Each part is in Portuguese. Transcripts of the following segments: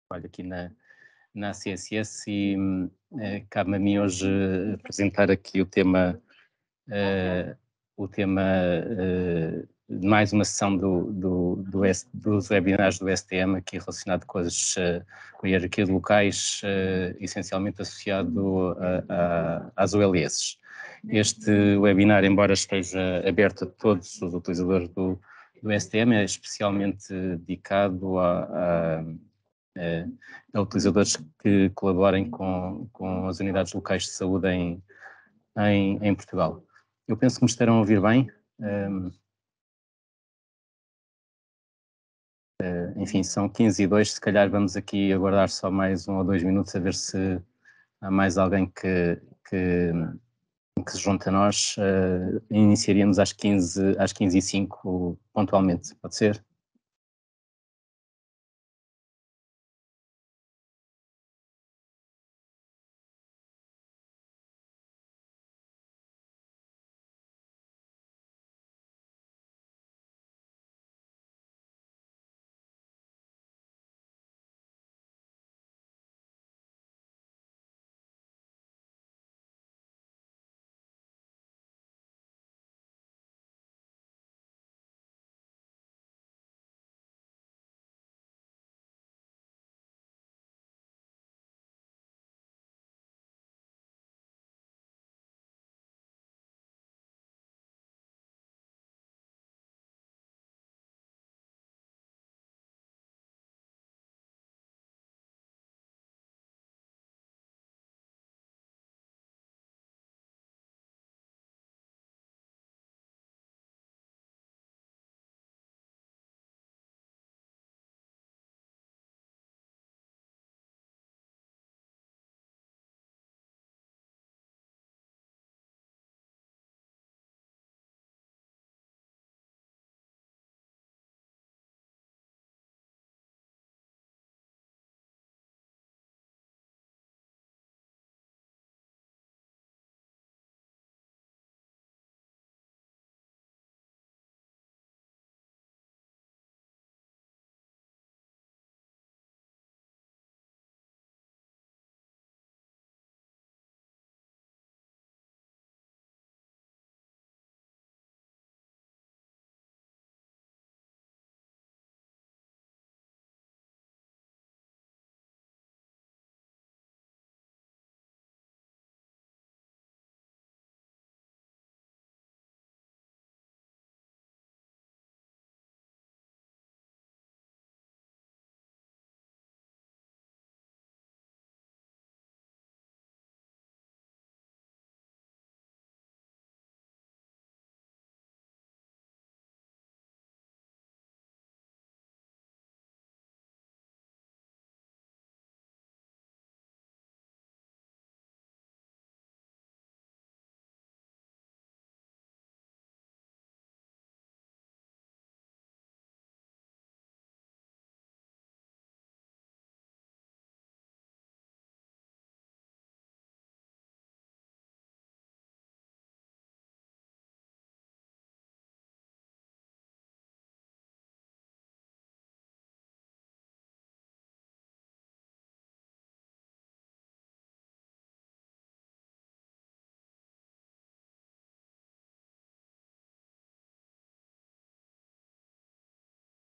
trabalho aqui na CSS e cabe-me a mim hoje apresentar aqui o tema de mais uma sessão dos webinars do STM aqui relacionado com com a hierarquia de locais, essencialmente associado às OLS. Este webinar, embora esteja aberto a todos os utilizadores do STM, é especialmente dedicado a utilizadores que colaborem com as unidades locais de saúde em Portugal. Eu penso que me estarão a ouvir bem. Enfim, são 15h02, se calhar vamos aqui aguardar só mais 1 ou 2 minutos a ver se há mais alguém que se junta a nós. Iniciaríamos às 15h05 pontualmente, pode ser?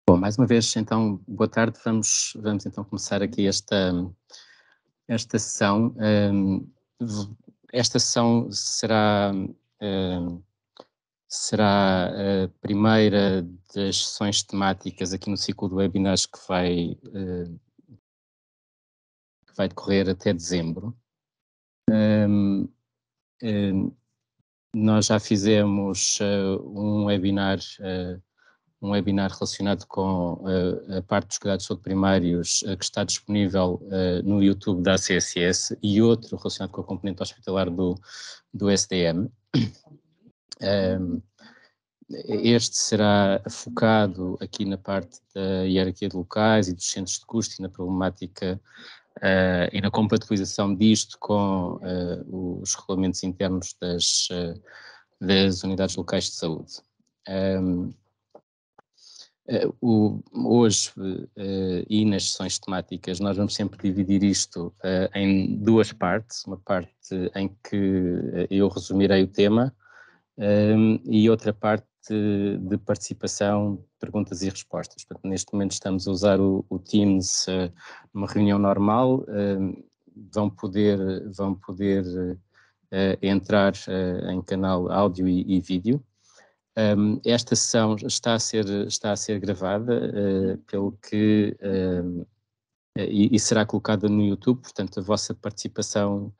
Bom, mais uma vez, então, boa tarde. Vamos então começar aqui esta sessão. Esta sessão será a primeira das sessões temáticas aqui no ciclo de webinars que vai decorrer até dezembro. Nós já fizemos um webinar relacionado com a parte dos cuidados de saúde primários que está disponível no YouTube da CSS e outro relacionado com a componente hospitalar do SDM. Este será focado aqui na parte da hierarquia de locais e dos centros de custo e na problemática e na compatibilização disto com os regulamentos internos das unidades locais de saúde. Hoje, e nas sessões temáticas, nós vamos sempre dividir isto em duas partes. Uma parte em que eu resumirei o tema e outra parte de participação, perguntas e respostas. Portanto, neste momento estamos a usar o Teams numa reunião normal. Vão poder entrar em canal áudio e vídeo. Esta sessão está a ser gravada, pelo que e será colocada no YouTube. Portanto, a vossa participação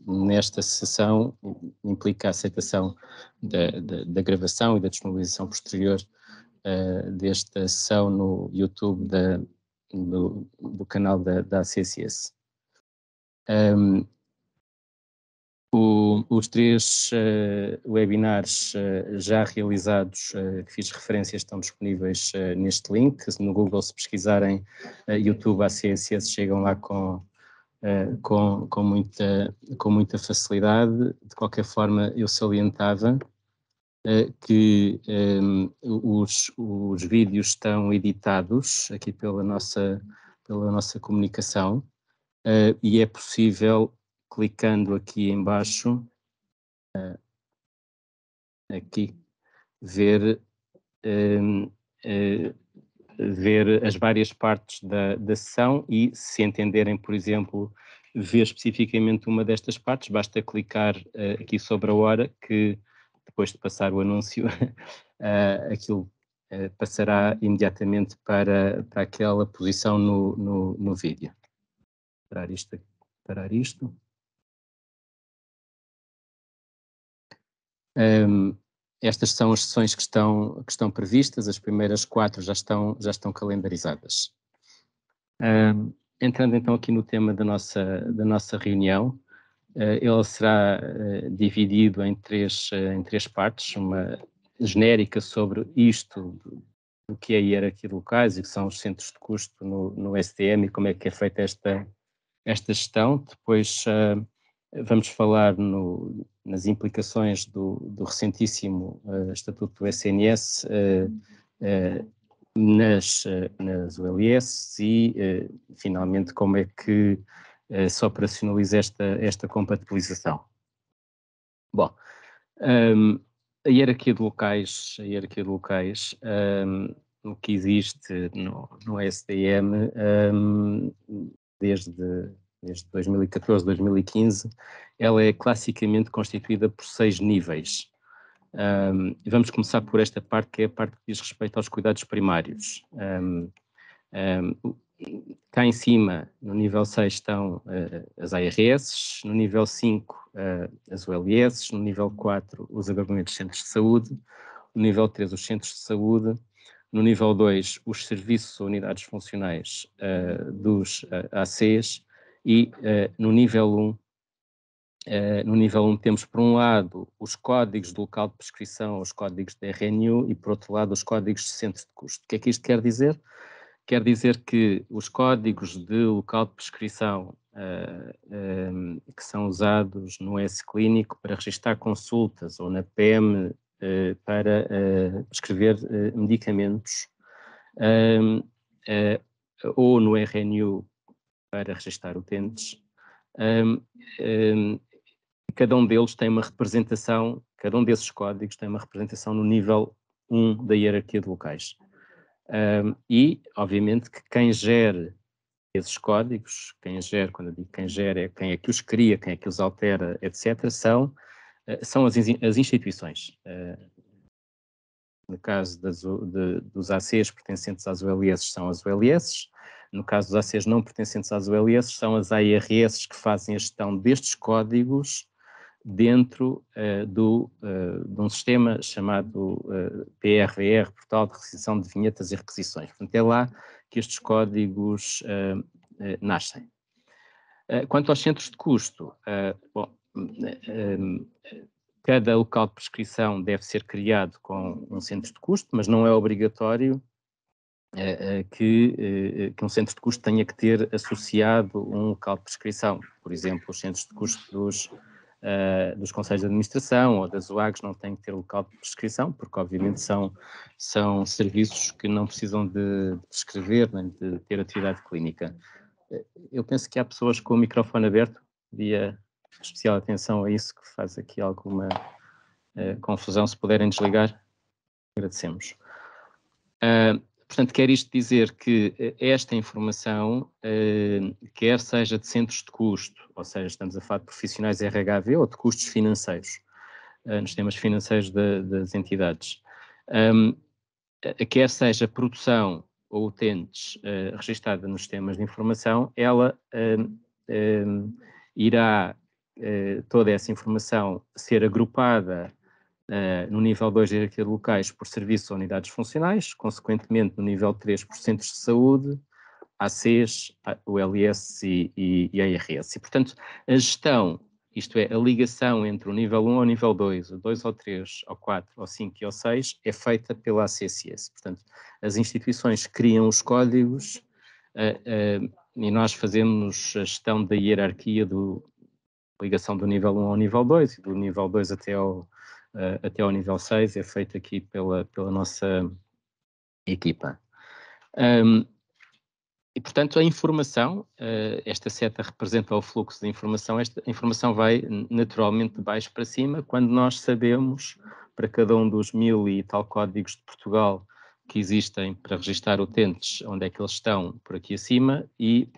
nesta sessão implica a aceitação da gravação e da disponibilização posterior desta sessão no YouTube do canal da ACSS. Os três webinars já realizados, que fiz referência, estão disponíveis neste link. No Google, se pesquisarem YouTube ACSS, chegam lá com muita facilidade. De qualquer forma, eu salientava que os vídeos estão editados aqui pela nossa comunicação e é possível, clicando aqui em baixo, aqui, ver as várias partes da sessão e, se entenderem, por exemplo, ver especificamente uma destas partes, basta clicar aqui sobre a hora, que depois de passar o anúncio, aquilo passará imediatamente para aquela posição no vídeo. Parar isto. Estas são as sessões que estão previstas. As primeiras 4 já estão calendarizadas. Entrando então aqui no tema da nossa reunião, ele será dividido em três partes: uma genérica sobre isto, do que é a hierarquia de locais e que são os centros de custo no STM e como é que é feita esta gestão. Depois vamos falar nas implicações do recentíssimo Estatuto do SNS nas ULS e, finalmente, como é que se operacionaliza esta compatibilização. Bom, a hierarquia de locais que existe no STM desde 2014, 2015, ela é classicamente constituída por 6 níveis. Vamos começar por esta parte, que é a parte que diz respeito aos cuidados primários. Cá em cima, no nível 6, estão as ARS, no nível 5, as ULS, no nível 4, os agrupamentos de centros de saúde, no nível 3, os centros de saúde, no nível 2, os serviços ou unidades funcionais dos ACs, e no nível 1 temos, por um lado, os códigos de local de prescrição, os códigos de RNU, e, por outro lado, os códigos de centro de custo. O que é que isto quer dizer? Quer dizer que os códigos de local de prescrição que são usados no S-Clínico para registar consultas, ou na PM para prescrever medicamentos, ou no RNU para registar utentes, cada um deles tem uma representação, cada um desses códigos tem uma representação no nível 1 da hierarquia de locais. E, obviamente, que quem gere esses códigos, quando eu digo quem gera, é quem é que os cria, quem é que os altera, etc., são as instituições. No caso dos ACs pertencentes às ULS, são as ULS. No caso dos ACs não pertencentes às ULS, são as ARS que fazem a gestão destes códigos dentro de um sistema chamado PRVR, Portal de Requisição de Vinhetas e Requisições. Portanto, é lá que estes códigos nascem. Quanto aos centros de custo, cada local de prescrição deve ser criado com um centro de custo, mas não é obrigatório que um centro de custo tenha que ter associado um local de prescrição. Por exemplo, os centros de custo dos conselhos de administração ou das UAGs não têm que ter local de prescrição, porque obviamente são serviços que não precisam de prescrever nem de ter atividade clínica. Eu penso que há pessoas com o microfone aberto, devia especial atenção a isso, que faz aqui alguma confusão. Se puderem desligar, agradecemos. Portanto, quer isto dizer que esta informação, quer seja de centros de custo, ou seja, estamos a falar de profissionais RHV ou de custos financeiros, nos temas financeiros das entidades, quer seja produção ou utentes registada nos sistemas de informação, ela irá toda essa informação ser agrupada no nível 2 de hierarquia de locais por serviços ou unidades funcionais, consequentemente no nível 3 por centros de saúde, ACs, ULS e ARS. E, portanto, a gestão, isto é, a ligação entre o nível 1 ao nível 2, o 2 ao 3, ao 4, ao 5 e ao 6, é feita pela ACSS. Portanto, as instituições criam os códigos e nós fazemos a gestão da hierarquia da ligação do nível 1 ao nível 2 e do nível 2 até ao nível 6 é feito aqui pela nossa equipa. E, portanto, a informação, esta seta representa o fluxo de informação, esta informação vai naturalmente de baixo para cima, quando nós sabemos, para cada um dos 1000 e tal códigos de Portugal que existem para registar utentes, onde é que eles estão por aqui acima, e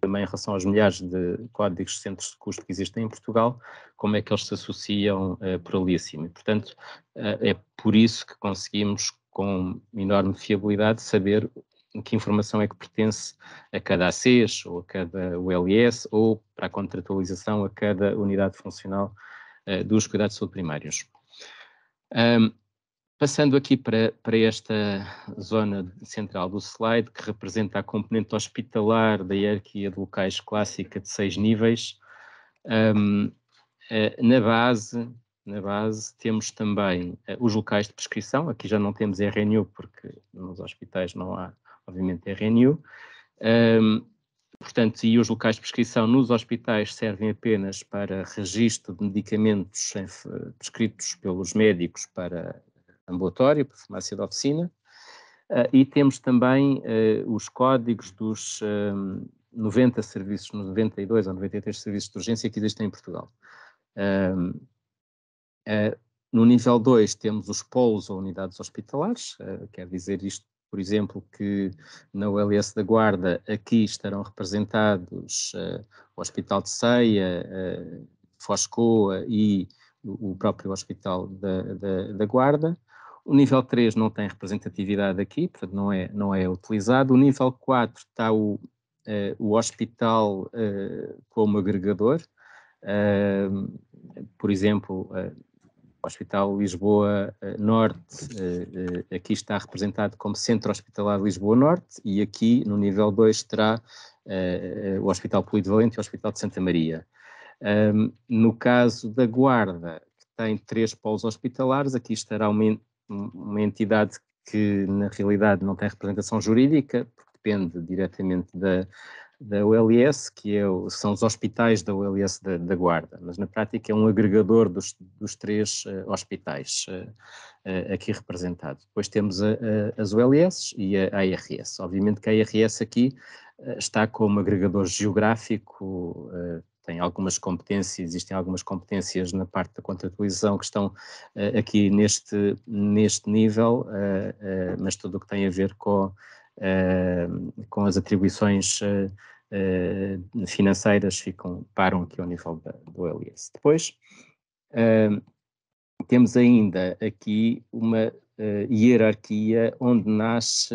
também em relação aos milhares de códigos de centros de custo que existem em Portugal, como é que eles se associam por ali acima. E, portanto, é por isso que conseguimos, com enorme fiabilidade, saber que informação é que pertence a cada ACES, ou a cada ULS, ou para a contratualização a cada unidade funcional dos cuidados de saúde primários. Passando aqui para esta zona central do slide, que representa a componente hospitalar da hierarquia de locais clássica de 6 níveis, na base temos também os locais de prescrição. Aqui já não temos RNU, porque nos hospitais não há, obviamente, RNU. Portanto, e os locais de prescrição nos hospitais servem apenas para registro de medicamentos prescritos pelos médicos para ambulatório, para farmácia de oficina, e temos também os códigos dos 90 serviços, 92 ou 93 serviços de urgência que existem em Portugal. No nível 2 temos os polos ou unidades hospitalares, quer dizer isto, por exemplo, que na ULS da Guarda aqui estarão representados o Hospital de Ceia, Foscoa e o próprio Hospital da Guarda. O nível 3 não tem representatividade aqui, portanto não é utilizado. O nível 4 está o hospital como agregador. Por exemplo, o Hospital Lisboa Norte, aqui está representado como Centro Hospitalar Lisboa Norte, e aqui no nível 2 terá o Hospital Polivalente e o Hospital de Santa Maria. No caso da Guarda, que tem 3 polos hospitalares, aqui estará uma entidade que na realidade não tem representação jurídica, porque depende diretamente da ULS, que são os hospitais da ULS da Guarda, mas na prática é um agregador dos 3 hospitais aqui representados. Depois temos as ULS e a ARS. Obviamente que a ARS aqui está como agregador geográfico, tem algumas competências, existem algumas competências na parte da contratualização que estão aqui neste nível, mas tudo o que tem a ver com as atribuições financeiras param aqui ao nível do OLS. Depois temos ainda aqui uma hierarquia onde nasce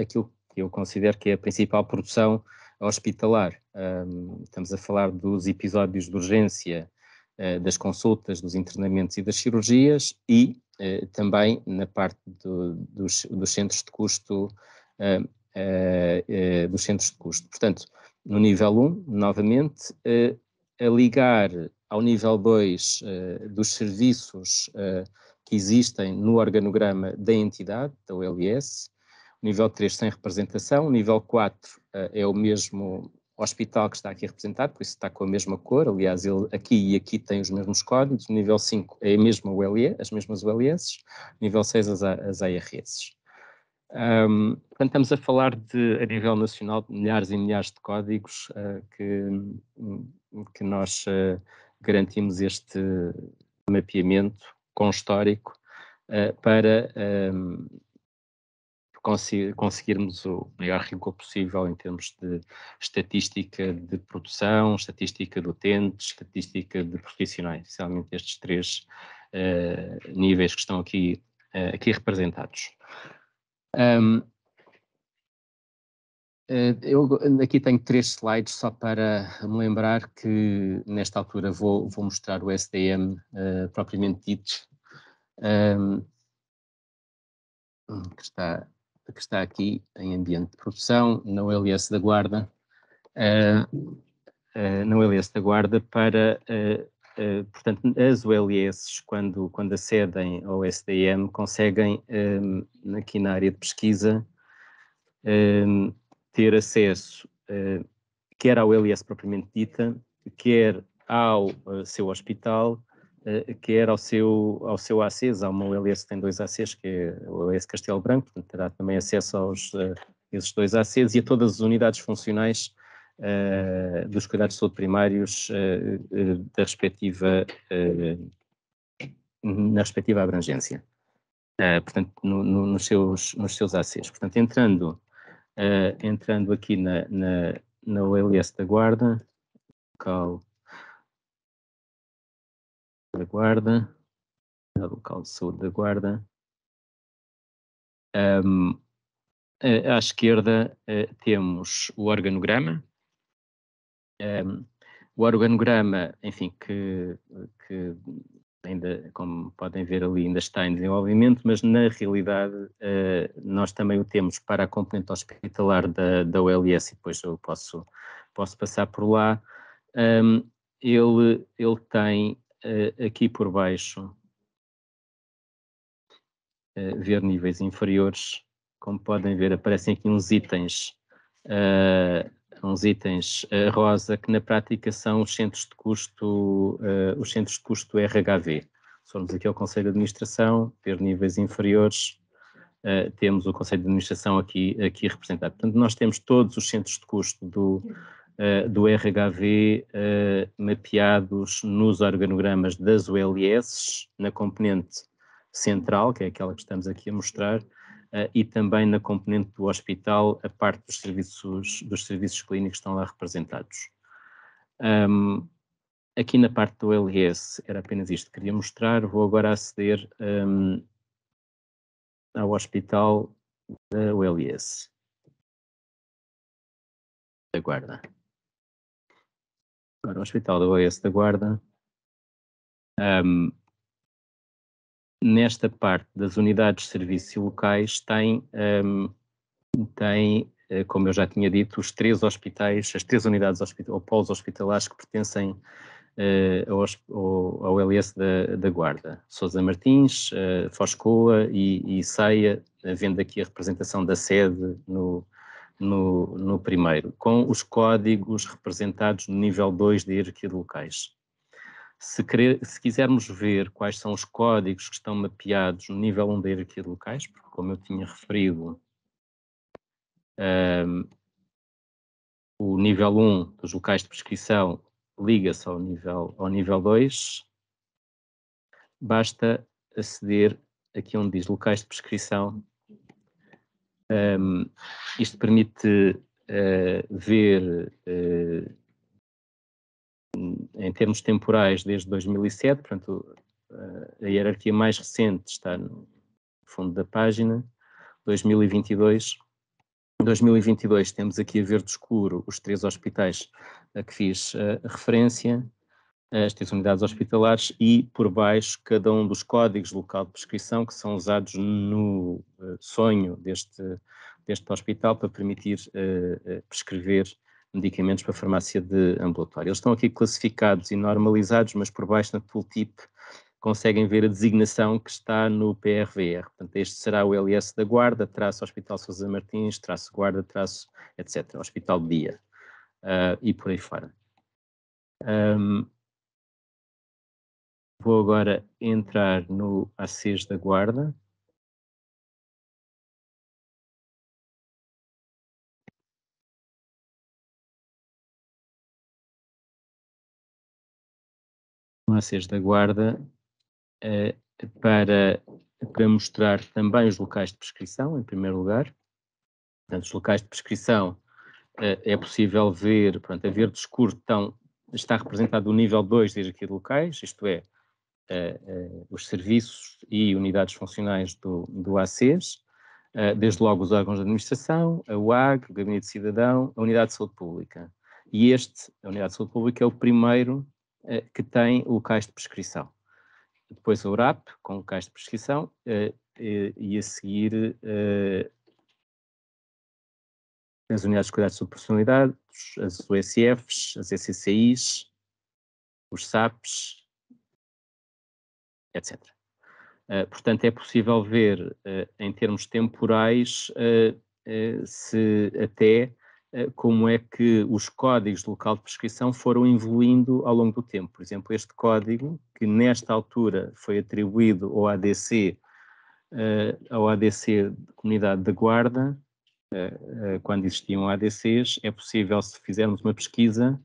aquilo que eu considero que é a principal produção hospitalar. Estamos a falar dos episódios de urgência, das consultas, dos internamentos e das cirurgias, e também na parte dos centros de custo, dos centros de custo. Portanto, no nível 1, novamente, a ligar ao nível 2 dos serviços que existem no organograma da entidade, da ULS, nível 3 sem representação, nível 4 é o mesmo hospital que está aqui representado, por isso está com a mesma cor, aliás, ele aqui e aqui tem os mesmos códigos, o nível 5 é a mesma ULE, as mesmas ULS, nível 6 as ARS. Portanto, estamos a falar a nível nacional, de milhares e milhares de códigos que nós garantimos este mapeamento com histórico para conseguirmos o maior rigor possível em termos de estatística de produção, estatística de utentes, estatística de profissionais, especialmente estes três níveis que estão aqui representados. Eu aqui tenho 3 slides só para me lembrar que nesta altura vou mostrar o SDM propriamente dito, que está aqui em ambiente de produção, na ULS da Guarda, para, portanto, as ULS, quando acedem ao SDM, conseguem, aqui na área de pesquisa, ter acesso quer à ULS propriamente dita, quer ao seu hospital, quer ao seu ACs. Há uma ULS que tem 2 ACs, que é a ULS Castelo Branco, portanto terá também acesso aos esses 2 ACs e a todas as unidades funcionais dos cuidados de saúde primários na respectiva abrangência. Portanto, nos seus ACs. Portanto, entrando aqui na ULS da Guarda, local da Guarda, local de saúde da Guarda. À esquerda temos o organograma. O organograma, enfim, que ainda, como podem ver ali, ainda está em desenvolvimento, mas na realidade nós também o temos para a componente hospitalar da ULS e depois eu posso passar por lá. Ele tem aqui por baixo ver níveis inferiores. Como podem ver, aparecem aqui uns itens rosa, que na prática são os centros de custo, RHV. Se formos aqui ao Conselho de Administração, ver níveis inferiores, temos o Conselho de Administração aqui representado. Portanto, nós temos todos os centros de custo do RHV mapeados nos organogramas das ULS, na componente central, que é aquela que estamos aqui a mostrar, e também na componente do hospital, a parte dos serviços clínicos estão lá representados. Aqui na parte do LS era apenas isto que queria mostrar. Vou agora aceder ao hospital da ULS da Guarda. Agora o hospital da ULS da Guarda, nesta parte das unidades de serviço locais tem, como eu já tinha dito, os 3 hospitais, as 3 unidades ou polos hospitalares que pertencem ao LS da Guarda. Sousa Martins, Foscoa e Ceia, havendo aqui a representação da sede no primeiro, com os códigos representados no nível 2 da hierarquia de locais. Se quisermos ver quais são os códigos que estão mapeados no nível 1 da hierarquia de locais, porque como eu tinha referido, o nível 1 dos locais de prescrição liga-se ao nível 2, basta aceder aqui onde diz locais de prescrição. Isto permite ver em termos temporais desde 2007, portanto a hierarquia mais recente está no fundo da página, 2022. Em 2022 temos aqui a verde escuro os 3 hospitais a que fiz referência, as 3 unidades hospitalares, e por baixo cada um dos códigos local de prescrição que são usados no sonho deste hospital para permitir prescrever medicamentos para a farmácia de ambulatório. Eles estão aqui classificados e normalizados, mas por baixo na tooltip conseguem ver a designação que está no PRVR. Portanto, este será o LS da Guarda, _Hospital Sousa Martins, _Guarda, etc. Hospital de dia. e por aí fora. Vou agora entrar no ACs da Guarda. No ACs da Guarda, para mostrar também os locais de prescrição, em primeiro lugar. Portanto, os locais de prescrição é possível ver, pronto, a verde escuro está representado o nível 2 de hierarquia de locais, isto é, os serviços e unidades funcionais do ACs, desde logo os órgãos de administração, a UAG, o Gabinete de Cidadão, a Unidade de Saúde Pública. E a Unidade de Saúde Pública, é o primeiro que tem locais de prescrição. Depois a URAP, com locais de prescrição, e a seguir as unidades de cuidados de personalidade, as USFs, as ECCIs, os SAPs, etc. Portanto, é possível ver, em termos temporais, se até como é que os códigos de local de prescrição foram evoluindo ao longo do tempo. Por exemplo, este código, que nesta altura foi atribuído ao ADC Comunidade da Guarda, quando existiam ADCs, é possível, se fizermos uma pesquisa,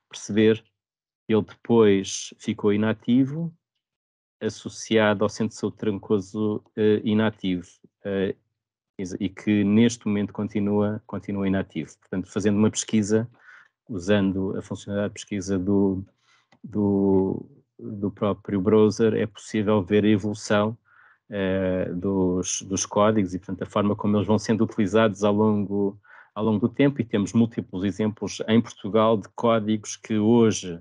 perceber que ele depois ficou inativo, associado ao Centro de Saúde Trancoso inativo, e que neste momento continua inativo. Portanto, fazendo uma pesquisa, usando a funcionalidade de pesquisa do próprio browser, é possível ver a evolução dos códigos e, portanto, a forma como eles vão sendo utilizados ao longo do tempo, e temos múltiplos exemplos em Portugal de códigos que hoje,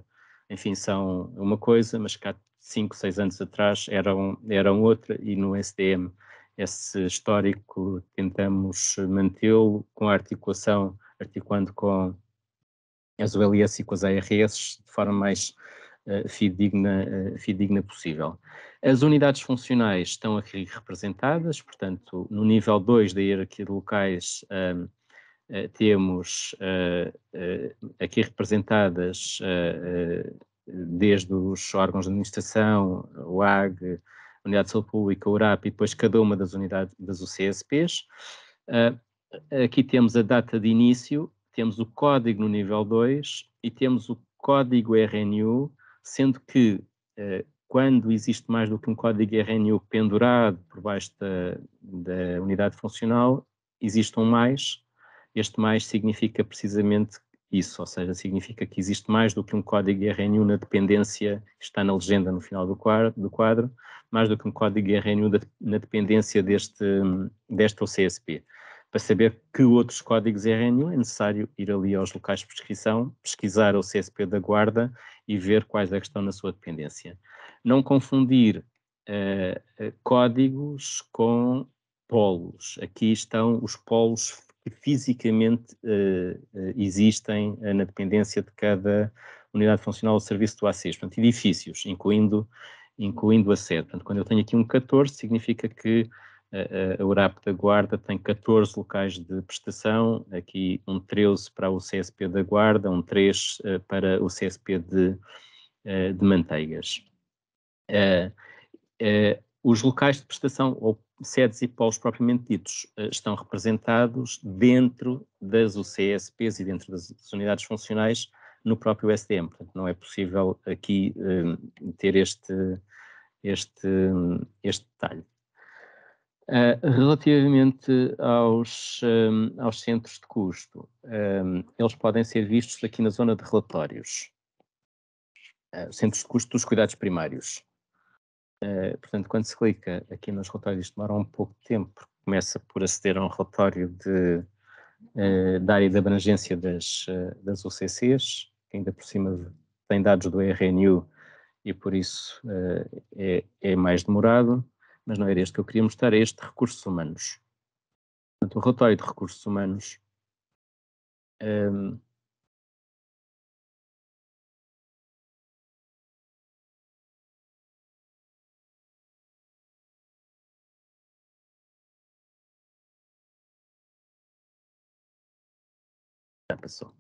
enfim, são uma coisa, mas que há 5, 6 anos atrás eram outra, e no STM esse histórico tentamos mantê-lo com a articulando com as ULS e com as ARS de forma mais fidedigna possível. As unidades funcionais estão aqui representadas, portanto, no nível 2 da hierarquia de locais, temos aqui representadas desde os órgãos de administração, o AG, a Unidade de Saúde Pública, o URAP, e depois cada uma das unidades das UCSPs. Aqui temos a data de início, temos o código no nível 2 e temos o código RNU, sendo que quando existe mais do que um código RNU pendurado por baixo da unidade funcional, existe um mais. Este mais significa precisamente isso, ou seja, significa que existe mais do que um código RNU na dependência, que está na legenda no final do quadro, mais do que um código RNU na dependência desta OCSP. Para saber que outros códigos RNU é necessário ir ali aos locais de prescrição, pesquisar o CSP da Guarda e ver quais é que estão na sua dependência. Não confundir códigos com polos. Aqui estão os polos que fisicamente existem na dependência de cada unidade funcional ou serviço do ACES, portanto, edifícios, incluindo a sede. Portanto, quando eu tenho aqui um 14, significa que a URAP da Guarda tem 14 locais de prestação, aqui um 13 para o CSP da Guarda, um 3 para o CSP de Manteigas. Os locais de prestação, ou sedes e polos propriamente ditos, estão representados dentro das UCSPs e dentro das unidades funcionais no próprio STM. Portanto, não é possível aqui ter este detalhe. Relativamente aos centros de custo, eles podem ser vistos aqui na zona de relatórios. Centros de custo dos cuidados primários. Portanto, quando se clica aqui nos relatórios, isto demora um pouco de tempo, porque começa por aceder a um relatório da área de abrangência das UCCs, que ainda por cima tem dados do RNU e por isso é mais demorado, mas não era este que eu queria mostrar, é este de recursos humanos. Portanto, o relatório de recursos humanos já passou.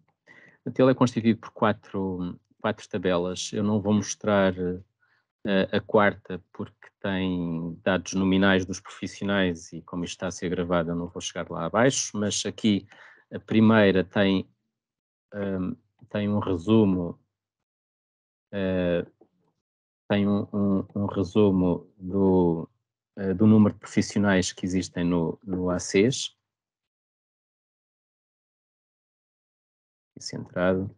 Ele é constituído por quatro tabelas. Eu não vou mostrar a quarta porque tem dados nominais dos profissionais e como isto está a ser gravado eu não vou chegar lá abaixo, mas aqui a primeira tem um resumo do número de profissionais que existem no ACES, centrado,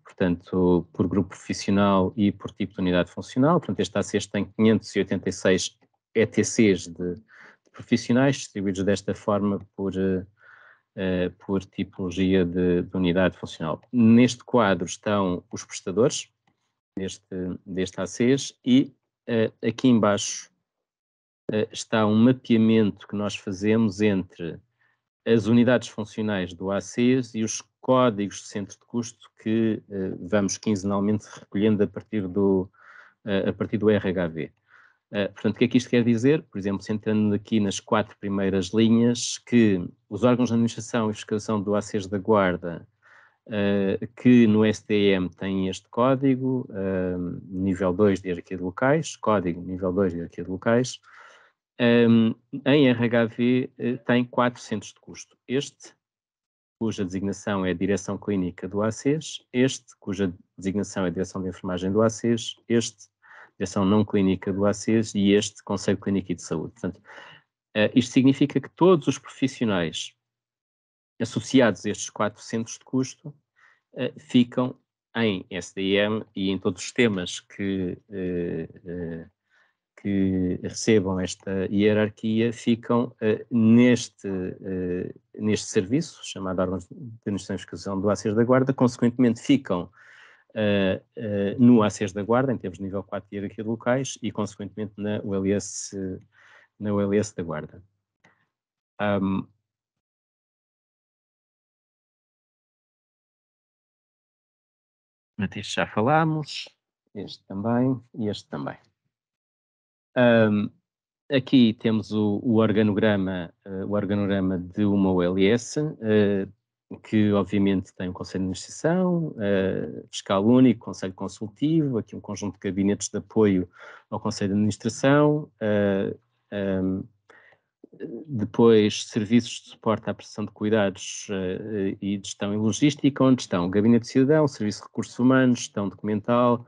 portanto, por grupo profissional e por tipo de unidade funcional. Portanto, este ACES tem 586 ETCs de profissionais, distribuídos desta forma por tipologia de unidade funcional. Neste quadro estão os prestadores deste ACES e aqui embaixo está um mapeamento que nós fazemos entre as unidades funcionais do ACES e os códigos de centro de custo que vamos quinzenalmente recolhendo a partir do RHV. Portanto, o que é que isto quer dizer? Por exemplo, centrando aqui nas 4 primeiras linhas, que os órgãos de administração e fiscalização do ACES da Guarda, que no STM têm este código, nível 2 de hierarquia de locais, código nível 2 de hierarquia de locais, em RHV tem 4 centros de custo. Este, cuja designação é a Direção Clínica do ACES, este, cuja designação é a Direção de Enfermagem do ACES, este, Direção Não Clínica do ACES e este, Conselho Clínico e de Saúde. Portanto, isto significa que todos os profissionais associados a estes 4 centros de custo ficam em SDM e em todos os temas que recebam esta hierarquia ficam neste serviço, chamado órgãos de administração e fiscalização do ACES da Guarda, consequentemente ficam no ACES da Guarda, em termos de nível 4 de hierarquia de locais, e consequentemente na ULS da Guarda. Este já falámos, este também e este também. Aqui temos o organograma de uma OLS, que obviamente tem um Conselho de Administração, Fiscal Único, Conselho Consultivo, aqui um conjunto de gabinetes de apoio ao Conselho de Administração, depois serviços de suporte à prestação de cuidados e de gestão e logística, onde estão o Gabinete de Cidadão, Serviço de Recursos Humanos, Gestão Documental,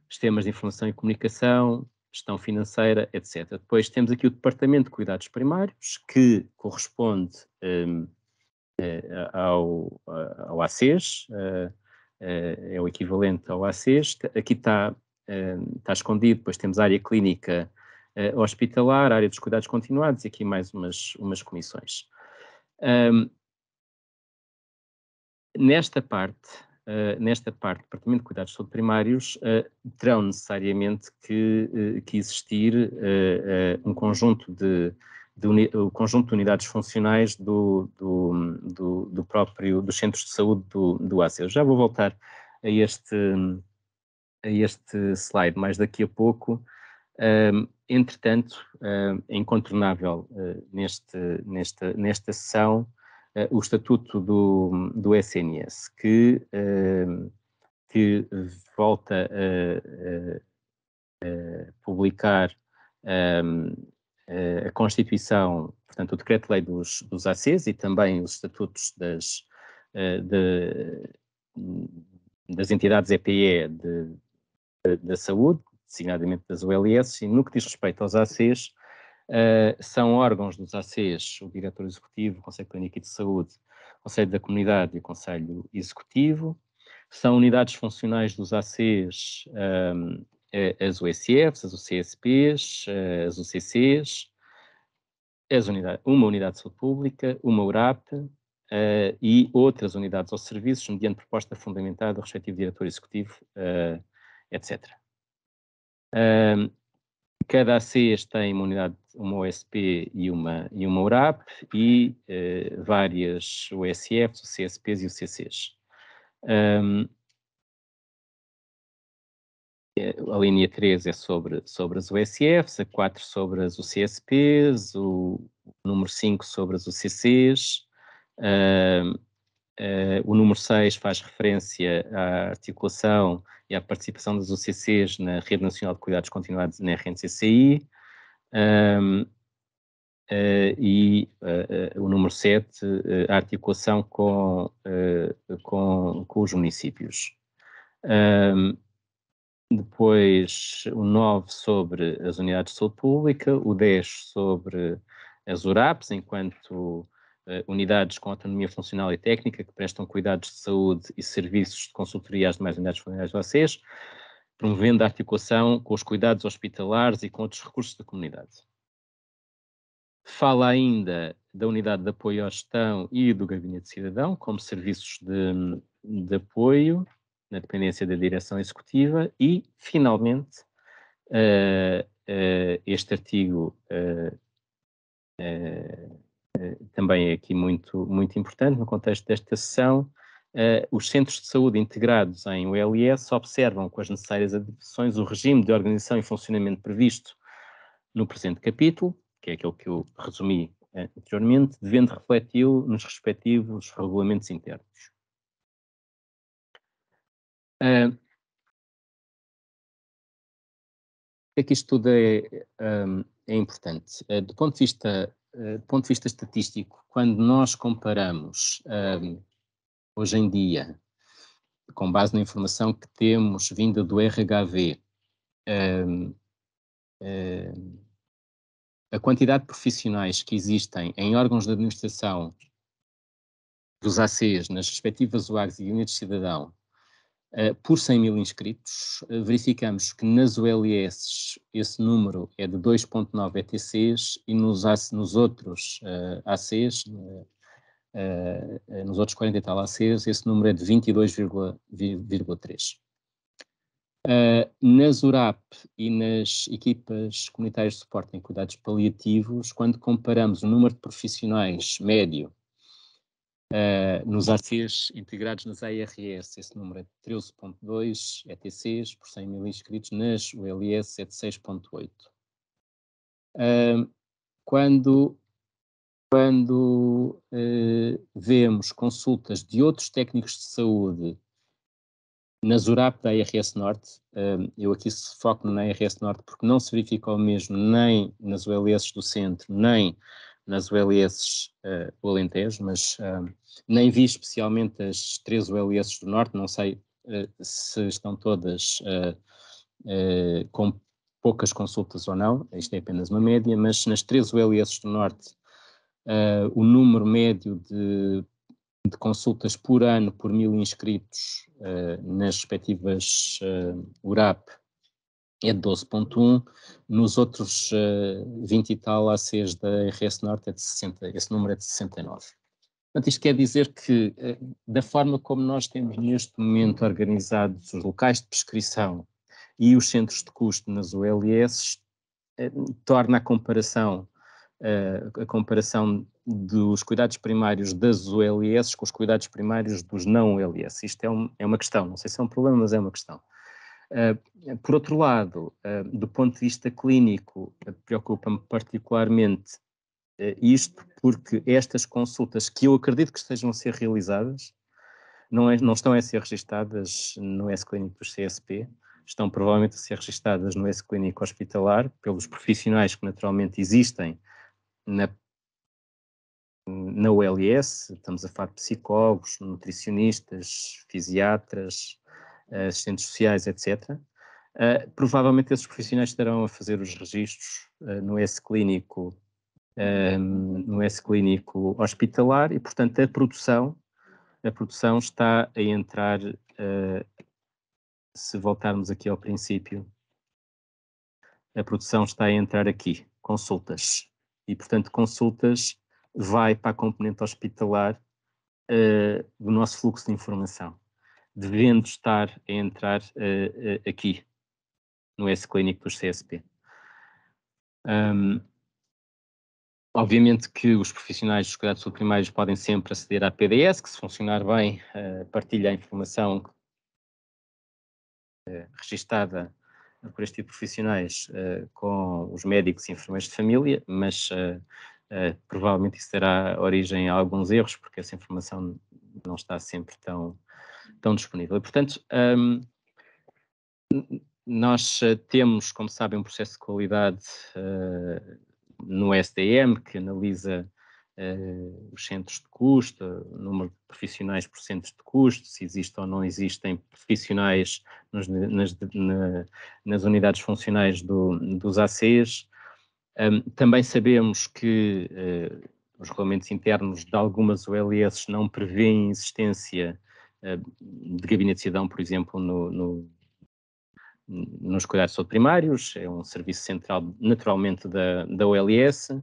Sistemas de Informação e Comunicação, Gestão Financeira, etc. Depois temos aqui o Departamento de Cuidados Primários, que corresponde ao ACES, é o equivalente ao ACES. Aqui está escondido, depois temos a área clínica hospitalar, a área dos cuidados continuados e aqui mais umas comissões. Nesta parte, Departamento de Cuidados de Saúde Primários, terão necessariamente que existir um conjunto de unidades funcionais dos centros de saúde do ACES. Já vou voltar a este slide mais daqui a pouco. Entretanto, é incontornável nesta sessão o estatuto do SNS, que volta a publicar a Constituição, portanto, o Decreto-Lei dos ACES e também os estatutos das entidades EPE da saúde, designadamente das OLS, e no que diz respeito aos ACES, são órgãos dos ACES, o Diretor Executivo, o Conselho Clínico e de Saúde, o Conselho da Comunidade e o Conselho Executivo. São unidades funcionais dos ACES, as USFs, as UCSPs, as UCCs, uma unidade de saúde pública, uma URAP e outras unidades ou serviços, mediante proposta fundamentada do respectivo Diretor Executivo, etc. Cada ACES tem uma OSP e uma URAP e várias OSFs, CSPs e UCCs. A linha 3 é sobre as OSFs, a 4 sobre as UCSPs, o número 5 sobre as UCCs, O número 6 faz referência à articulação e à participação das OCCs na Rede Nacional de Cuidados Continuados na RNCCI. O número 7, a articulação com os municípios. Depois, o 9 sobre as unidades de saúde pública, o 10 sobre as URAPs, enquanto unidades com autonomia funcional e técnica que prestam cuidados de saúde e serviços de consultoria às demais unidades familiares do ACES, promovendo a articulação com os cuidados hospitalares e com outros recursos da comunidade. Fala ainda da unidade de apoio à gestão e do gabinete cidadão como serviços de apoio na dependência da direção executiva e, finalmente, este artigo também é aqui muito, muito importante no contexto desta sessão. Os centros de saúde integrados em ULS observam com as necessárias adaptações o regime de organização e funcionamento previsto no presente capítulo, que é aquele que eu resumi anteriormente, devendo refleti-lo nos respectivos regulamentos internos. É que isto tudo é importante. Do ponto de vista estatístico, quando nós comparamos hoje em dia, com base na informação que temos vinda do RHV, a quantidade de profissionais que existem em órgãos de administração dos ACs, nas respectivas UAGs e unidades de cidadão, por 100 mil inscritos, verificamos que nas ULS esse número é de 2,9 ETCs e nos outros ACs, nos outros 40 e tal ACs, esse número é de 22,3. Nas URAP e nas equipas comunitárias de suporte em cuidados paliativos, quando comparamos o número de profissionais médio nos ACs integrados nas ARS, esse número é de 13,2 ETCs por 100 mil inscritos, nas ULS é de 6,8. Quando vemos consultas de outros técnicos de saúde nas URAP da ARS Norte, eu aqui foco na ARS Norte porque não se verifica o mesmo nem nas ULS do centro, nem nas ULS do Alentejo, mas nem vi especialmente as 3 ULS do Norte, não sei se estão todas com poucas consultas ou não, isto é apenas uma média, mas nas 3 ULS do Norte o número médio de consultas por ano por 1000 inscritos nas respectivas URAP é de 12,1, nos outros 20 e tal ACs da RS Norte é de 60, esse número é de 69. Portanto, isto quer dizer que, da forma como nós temos neste momento organizados os locais de prescrição e os centros de custo nas ULS, torna a comparação dos cuidados primários das ULS com os cuidados primários dos não ULS. Isto é uma questão, não sei se é um problema, mas é uma questão. Por outro lado, do ponto de vista clínico, preocupa-me particularmente isto, porque estas consultas, que eu acredito que estejam a ser realizadas, não estão a ser registadas no S-Clínico do CSP, estão provavelmente a ser registadas no S-Clínico hospitalar, pelos profissionais que naturalmente existem na ULS, estamos a falar de psicólogos, nutricionistas, fisiatras, assistentes sociais, etc. Provavelmente esses profissionais estarão a fazer os registros no S-Clínico hospitalar e, portanto, a produção está a entrar, se voltarmos aqui ao princípio, a produção está a entrar aqui, consultas. E, portanto, consultas vai para a componente hospitalar do nosso fluxo de informação, devendo estar a entrar aqui, no S-Clínico dos CSP. Obviamente que os profissionais dos cuidados primários podem sempre aceder à PDS, que se funcionar bem, partilha a informação registada por este tipo de profissionais com os médicos e enfermeiros de família, mas provavelmente isso terá origem a alguns erros, porque essa informação não está sempre tão disponível. E, portanto, nós temos, como sabem, um processo de qualidade no SDM que analisa os centros de custo, o número de profissionais por centros de custo, se existem ou não existem profissionais nas unidades funcionais dos ACs. Também sabemos que os regulamentos internos de algumas OLS não prevêem existência de gabinete de cidadão, por exemplo, nos cuidados de saúde primários, é um serviço central naturalmente da OLS.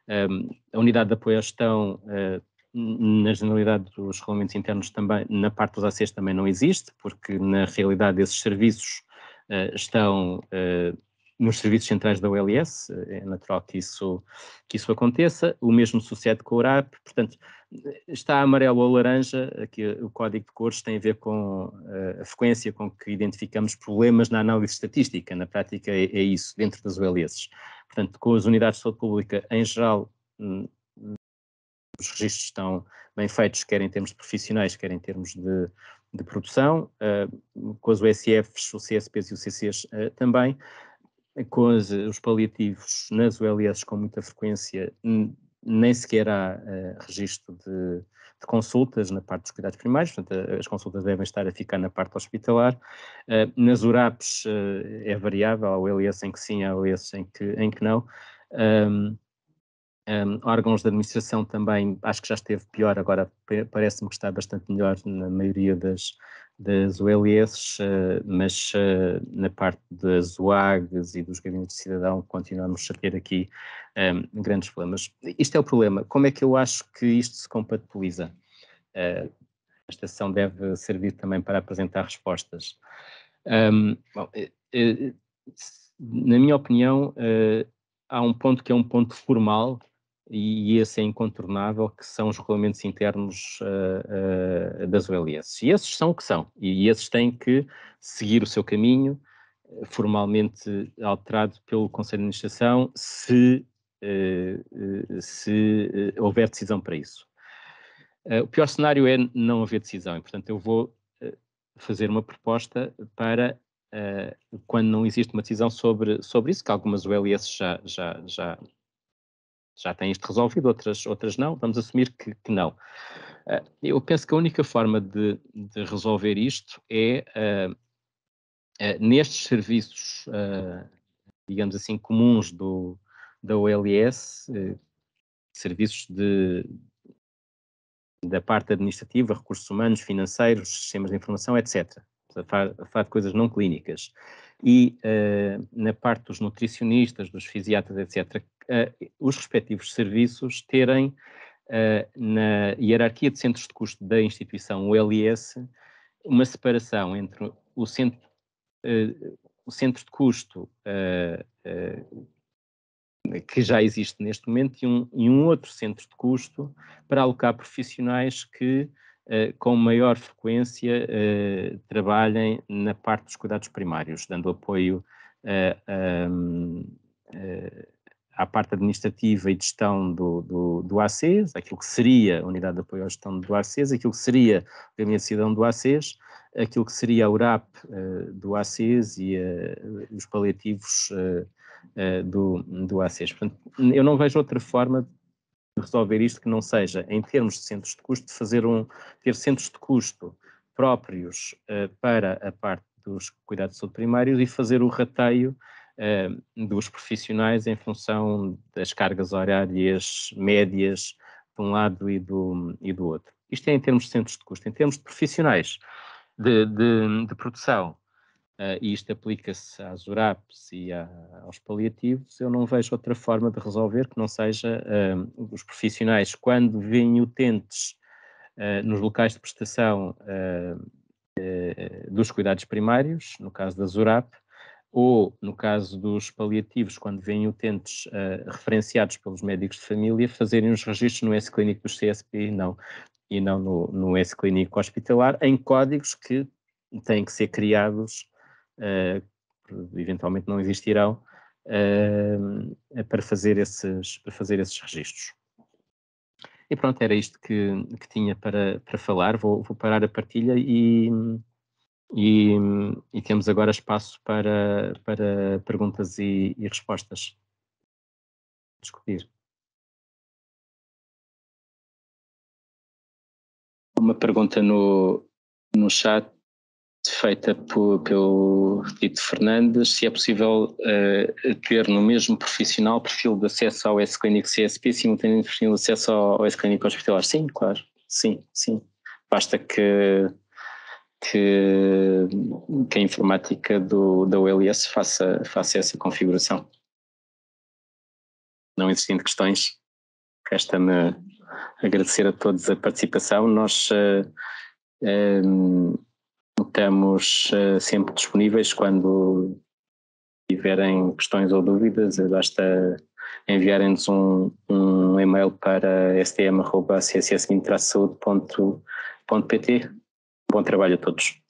A unidade de apoio à gestão, na generalidade dos regulamentos internos também, na parte dos ACs também não existe, porque na realidade esses serviços estão nos serviços centrais da OLS, é natural que isso aconteça. O mesmo sucede com a URAP, portanto, está amarelo ou laranja, aqui o código de cores tem a ver com a frequência com que identificamos problemas na análise estatística, na prática é isso, dentro das OLS. Portanto, com as unidades de saúde pública, em geral, os registros estão bem feitos, quer em termos de profissionais, quer em termos de produção, com as USFs, os CSPs e os CCs também, com os paliativos nas OLS com muita frequência, nem sequer há registro de consultas na parte dos cuidados primários, portanto as consultas devem estar a ficar na parte hospitalar. Nas URAPs é variável, há OLS em que sim, há OLS em que não. Órgãos de administração também, acho que já esteve pior, agora parece-me que está bastante melhor na maioria das OLS, mas na parte das UAGs e dos gabinetes de cidadão continuamos a ter aqui grandes problemas. Isto é o problema. Como é que eu acho que isto se compatibiliza? Esta sessão deve servir também para apresentar respostas. Bom, na minha opinião, há um ponto que é um ponto formal, e esse é incontornável, que são os regulamentos internos das OLS. E esses são o que são, e esses têm que seguir o seu caminho, formalmente alterado pelo Conselho de Administração, se houver decisão para isso. O pior cenário é não haver decisão, e portanto eu vou fazer uma proposta para, quando não existe uma decisão sobre isso, que algumas OLS já têm isto resolvido, outras não, vamos assumir que não. Eu penso que a única forma de resolver isto é nestes serviços, digamos assim, comuns da OLS, serviços da parte administrativa, recursos humanos, financeiros, sistemas de informação, etc. A falar de coisas não clínicas. E na parte dos nutricionistas, dos fisiatras, etc., os respectivos serviços terem na hierarquia de centros de custo da instituição OLS uma separação entre o centro de custo que já existe neste momento e um outro centro de custo para alocar profissionais que com maior frequência trabalhem na parte dos cuidados primários, dando apoio à parte administrativa e de gestão do ACES, aquilo que seria a Unidade de Apoio à Gestão do ACES, aquilo que seria o Gabinete de Cidadão do ACES, aquilo que seria a URAP do ACES e os paliativos do ACES. Portanto, eu não vejo outra forma de resolver isto que não seja, em termos de centros de custo, ter centros de custo próprios para a parte dos cuidados de saúde primários e fazer o rateio dos profissionais em função das cargas horárias médias de um lado e do outro. Isto é em termos de centros de custo. Em termos de profissionais de produção, e isto aplica-se às URAPs e aos paliativos, eu não vejo outra forma de resolver que não seja os profissionais, quando veem utentes nos locais de prestação dos cuidados primários, no caso da URAP, ou no caso dos paliativos, quando veem utentes referenciados pelos médicos de família, fazerem os registros no S-Clínico do CSP e não no S-Clínico hospitalar, em códigos que têm que ser criados, eventualmente não existirão, para fazer esses registros. E pronto, era isto que tinha para falar. Vou parar a partilha e temos agora espaço para perguntas e respostas. Discutir. Uma pergunta no chat feita pelo Tito Fernandes, se é possível ter no mesmo profissional perfil de acesso ao S-Clinic CSP, simultaneamente perfil de acesso ao S-Clinic hospitalar. Sim, claro, sim. Basta que a informática da OLS faça essa configuração. Não existindo questões, resta-me agradecer a todos a participação. Nós estamos sempre disponíveis quando tiverem questões ou dúvidas, basta enviarem-nos um e-mail para stm@css-saúde.pt. Bom trabalho a todos.